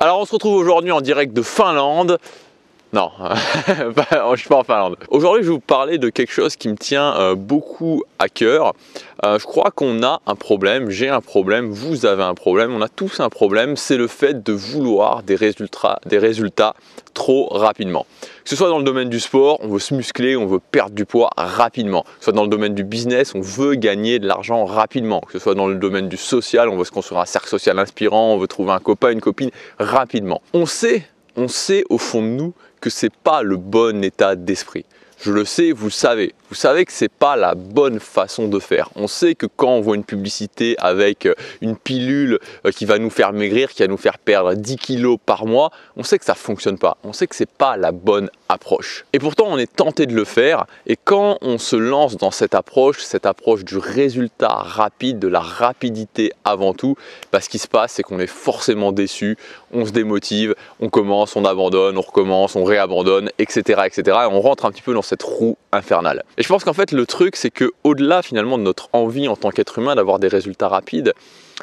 Alors on se retrouve aujourd'hui en direct de Finlande. Non, je suis pas en Finlande. Aujourd'hui je vais vous parler de quelque chose qui me tient beaucoup à cœur. Je crois qu'on a un problème, j'ai un problème, vous avez un problème, on a tous un problème, c'est le fait de vouloir des résultats trop rapidement. Que ce soit dans le domaine du sport, on veut se muscler, on veut perdre du poids rapidement. Que ce soit dans le domaine du business, on veut gagner de l'argent rapidement. Que ce soit dans le domaine du social, on veut se construire un cercle social inspirant, on veut trouver un copain, une copine rapidement. On sait au fond de nous que c'est pas le bon état d'esprit. Je le sais, vous le savez. Vous savez que c'est pas la bonne façon de faire. On sait que quand on voit une publicité avec une pilule qui va nous faire maigrir, qui va nous faire perdre 10 kilos par mois, on sait que ça fonctionne pas. On sait que c'est pas la bonne approche. Et pourtant, on est tenté de le faire. Et quand on se lance dans cette approche du résultat rapide, de la rapidité avant tout, ce qui se passe, c'est qu'on est forcément déçu, on se démotive, on commence, on abandonne, on recommence, on réabandonne, etc., etc. Et on rentre un petit peu dans cette roue infernale. Et je pense qu'en fait, le truc, c'est que au-delà finalement de notre envie en tant qu'être humain d'avoir des résultats rapides,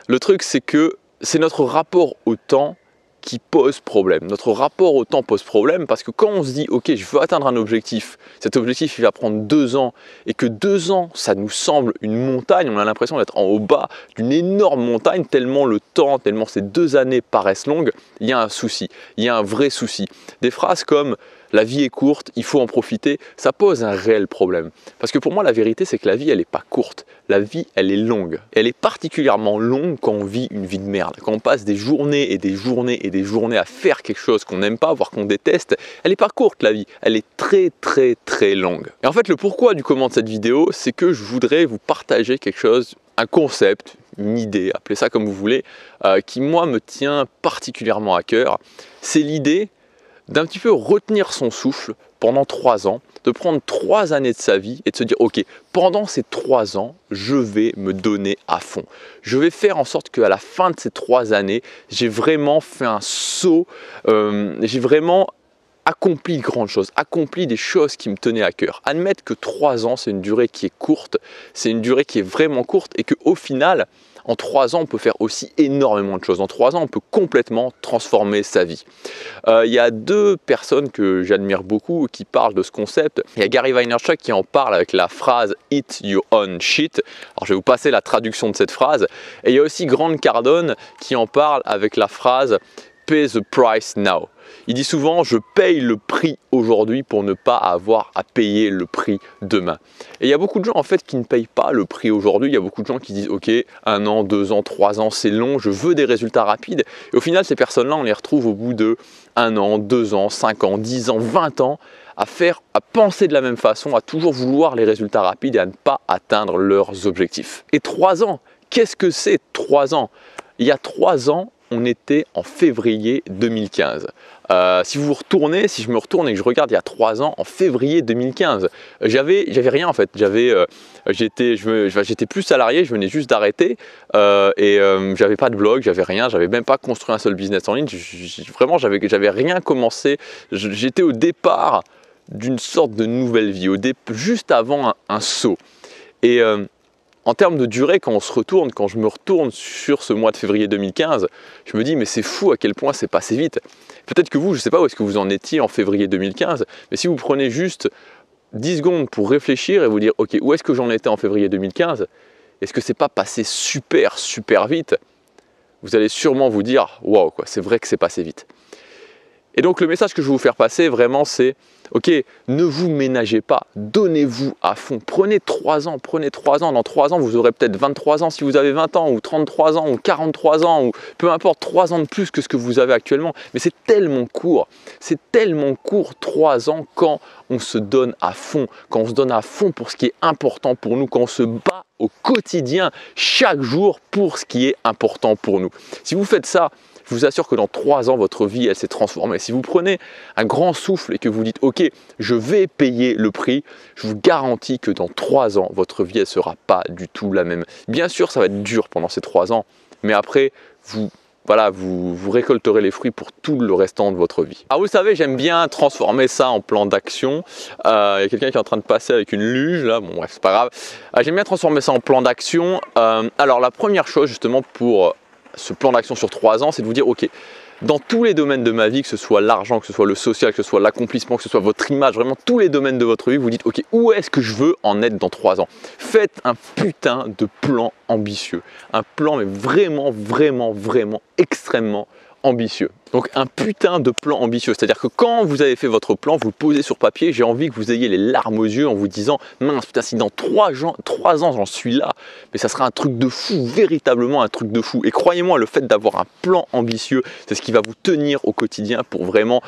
le truc, c'est que c'est notre rapport au temps qui pose problème. Notre rapport au temps pose problème parce que quand on se dit « Ok, je veux atteindre un objectif », cet objectif il va prendre 2 ans et que 2 ans, ça nous semble une montagne, on a l'impression d'être en haut bas d'une énorme montagne tellement le temps, tellement ces 2 années paraissent longues, il y a un souci, il y a un vrai souci. Des phrases comme « la vie est courte, il faut en profiter », ça pose un réel problème. Parce que pour moi, la vérité, c'est que la vie, elle n'est pas courte. La vie, elle est longue. Elle est particulièrement longue quand on vit une vie de merde. Quand on passe des journées et des journées et des journées à faire quelque chose qu'on n'aime pas, voire qu'on déteste, elle n'est pas courte la vie. Elle est très très très longue. Et en fait, le pourquoi du comment de cette vidéo, c'est que je voudrais vous partager quelque chose, un concept, une idée, appelez ça comme vous voulez, qui moi me tient particulièrement à cœur. C'est l'idée d'un petit peu retenir son souffle pendant 3 ans, de prendre 3 années de sa vie et de se dire ok, pendant ces 3 ans, je vais me donner à fond. Je vais faire en sorte qu'à la fin de ces 3 années, j'ai vraiment fait un saut, j'ai vraiment accompli de grandes choses, accompli des choses qui me tenaient à cœur. Admettre que 3 ans, c'est une durée qui est courte, c'est une durée qui est vraiment courte et qu'au final, en 3 ans, on peut faire aussi énormément de choses. En 3 ans, on peut complètement transformer sa vie. Il y a 2 personnes que j'admire beaucoup qui parlent de ce concept. Il y a Gary Vaynerchuk qui en parle avec la phrase « Eat your own shit ». Alors, je vais vous passer la traduction de cette phrase. Et il y a aussi Grant Cardone qui en parle avec la phrase « Pay the price now ». Il dit souvent « je paye le prix aujourd'hui pour ne pas avoir à payer le prix demain ». Et il y a beaucoup de gens en fait qui ne payent pas le prix aujourd'hui. Il y a beaucoup de gens qui disent « ok, 1 an, 2 ans, 3 ans, c'est long, je veux des résultats rapides ». Et au final, ces personnes-là, on les retrouve au bout de 1 an, 2 ans, 5 ans, 10 ans, 20 ans à penser de la même façon, à toujours vouloir les résultats rapides et à ne pas atteindre leurs objectifs. Et 3 ans, qu'est-ce que c'est 3 ans? Il y a 3 ans, on était en février 2015. Si je me retourne et que je regarde il y a 3 ans, en février 2015, j'avais rien en fait. J'étais plus salarié, je venais juste d'arrêter j'avais pas de blog, j'avais rien, j'avais même pas construit un seul business en ligne. Vraiment, j'avais rien commencé. J'étais au départ d'une sorte de nouvelle vie, juste avant un saut. Et en termes de durée, quand je me retourne sur ce mois de février 2015, je me dis mais c'est fou à quel point c'est passé vite. Peut-être que vous, je ne sais pas où est-ce que vous en étiez en février 2015, mais si vous prenez juste 10 secondes pour réfléchir et vous dire ok, où est-ce que j'en étais en février 2015, est-ce que c'est pas passé super vite? Vous allez sûrement vous dire waouh, c'est vrai que c'est passé vite. Et donc le message que je veux vous faire passer vraiment c'est ok, ne vous ménagez pas, donnez-vous à fond, prenez 3 ans, dans 3 ans vous aurez peut-être 23 ans si vous avez 20 ans, ou 33 ans, ou 43 ans, ou peu importe, 3 ans de plus que ce que vous avez actuellement, mais c'est tellement court 3 ans quand on se donne à fond, quand on se donne à fond pour ce qui est important pour nous, quand on se bat au quotidien, chaque jour pour ce qui est important pour nous. Si vous faites ça, je vous assure que dans 3 ans, votre vie, elle s'est transformée. Si vous prenez un grand souffle et que vous dites « Ok, je vais payer le prix », je vous garantis que dans 3 ans, votre vie, elle ne sera pas du tout la même. Bien sûr, ça va être dur pendant ces 3 ans, mais après, vous récolterez les fruits pour tout le restant de votre vie. Alors vous savez, j'aime bien transformer ça en plan d'action. Il y a quelqu'un qui est en train de passer avec une luge, là, bon bref, c'est pas grave. J'aime bien transformer ça en plan d'action. Alors la première chose justement pour ce plan d'action sur 3 ans, c'est de vous dire ok, dans tous les domaines de ma vie, que ce soit l'argent, que ce soit le social, que ce soit l'accomplissement, que ce soit votre image, vraiment tous les domaines de votre vie, vous dites ok, où est-ce que je veux en être dans 3 ans? Faites un putain de plan ambitieux, un plan mais vraiment extrêmement ambitieux. Donc un putain de plan ambitieux, c'est-à-dire que quand vous avez fait votre plan, vous le posez sur papier, j'ai envie que vous ayez les larmes aux yeux en vous disant mince putain, si dans 3 ans j'en suis là, mais ça sera un truc de fou, véritablement un truc de fou. Et croyez-moi, le fait d'avoir un plan ambitieux, c'est ce qui va vous tenir au quotidien pour vraiment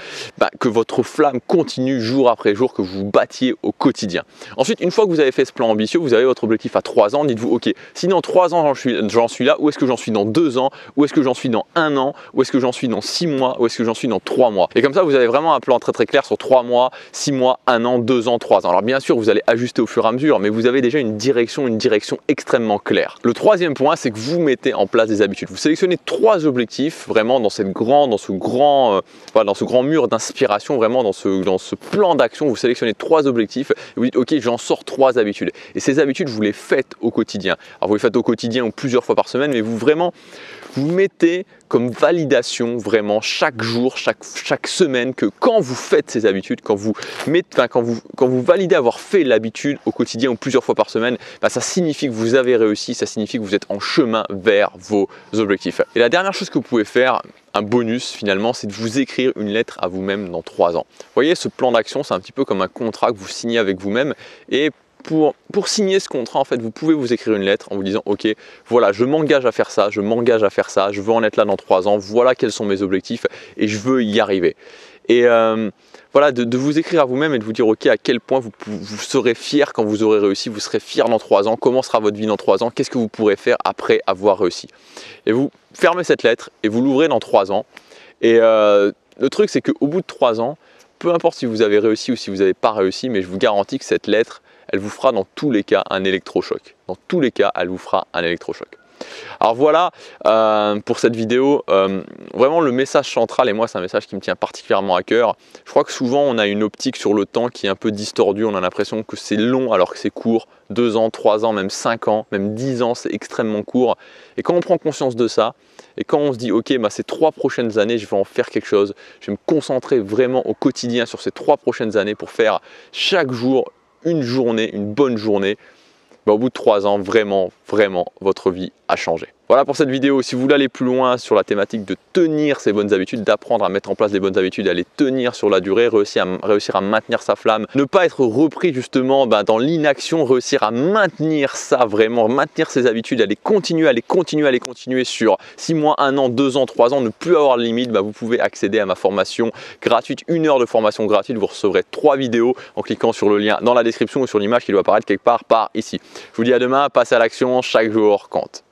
que votre flamme continue jour après jour, que vous battiez au quotidien. Ensuite, une fois que vous avez fait ce plan ambitieux, vous avez votre objectif à 3 ans, dites-vous ok, si dans 3 ans j'en suis là, où est-ce que j'en suis dans 2 ans, où est-ce que j'en suis dans 1 an, où est-ce que j'en suis dans 6 mois, où est-ce que j'en suis dans 3 mois. Et comme ça, vous avez vraiment un plan très clair sur 3 mois, 6 mois, 1 an, 2 ans, 3 ans. Alors bien sûr, vous allez ajuster au fur et à mesure, mais vous avez déjà une direction extrêmement claire. Le troisième point, c'est que vous mettez en place des habitudes. Vous sélectionnez 3 objectifs vraiment dans ce grand mur d'inspiration, vraiment dans ce plan d'action. Vous sélectionnez 3 objectifs et vous dites ok, j'en sors 3 habitudes. Et ces habitudes, vous les faites au quotidien. Alors vous les faites au quotidien ou plusieurs fois par semaine, mais vous mettez comme validation vraiment chaque jour, chaque semaine que quand vous faites ces habitudes, quand vous validez avoir fait l'habitude au quotidien ou plusieurs fois par semaine, ça signifie que vous avez réussi, ça signifie que vous êtes en chemin vers vos objectifs. Et la dernière chose que vous pouvez faire, un bonus finalement, c'est de vous écrire une lettre à vous-même dans 3 ans. Vous voyez, ce plan d'action, c'est un petit peu comme un contrat que vous signez avec vous-même et pour signer ce contrat, en fait, vous pouvez vous écrire une lettre en vous disant ok, voilà, je m'engage à faire ça, je m'engage à faire ça, je veux en être là dans 3 ans, voilà quels sont mes objectifs et je veux y arriver. Et voilà, de vous écrire à vous-même et de vous dire ok, à quel point vous serez fier quand vous aurez réussi, vous serez fier dans 3 ans, comment sera votre vie dans 3 ans, qu'est-ce que vous pourrez faire après avoir réussi. Et vous fermez cette lettre et vous l'ouvrez dans 3 ans. Et le truc, c'est qu'au bout de 3 ans, peu importe si vous avez réussi ou si vous n'avez pas réussi, mais je vous garantis que cette lettre, elle vous fera dans tous les cas un électrochoc. Dans tous les cas, elle vous fera un électrochoc. Alors voilà pour cette vidéo, vraiment le message central, et moi c'est un message qui me tient particulièrement à cœur. Je crois que souvent on a une optique sur le temps qui est un peu distordue, on a l'impression que c'est long alors que c'est court, 2 ans, 3 ans, même 5 ans, même 10 ans, c'est extrêmement court. Et quand on prend conscience de ça, et quand on se dit ok, ces 3 prochaines années je vais en faire quelque chose, je vais me concentrer vraiment au quotidien sur ces 3 prochaines années pour faire chaque jour une journée, une bonne journée, au bout de 3 ans, vraiment, votre vie a changé. Voilà pour cette vidéo. Si vous voulez aller plus loin sur la thématique de tenir ces bonnes habitudes, d'apprendre à mettre en place des bonnes habitudes, à les tenir sur la durée, réussir à maintenir sa flamme, ne pas être repris justement dans l'inaction, réussir à maintenir ça vraiment, maintenir ses habitudes, à les continuer sur 6 mois, 1 an, 2 ans, 3 ans, ne plus avoir de limite, vous pouvez accéder à ma formation gratuite, 1 heure de formation gratuite. Vous recevrez 3 vidéos en cliquant sur le lien dans la description ou sur l'image qui doit apparaître quelque part par ici. Je vous dis à demain, passez à l'action, chaque jour compte.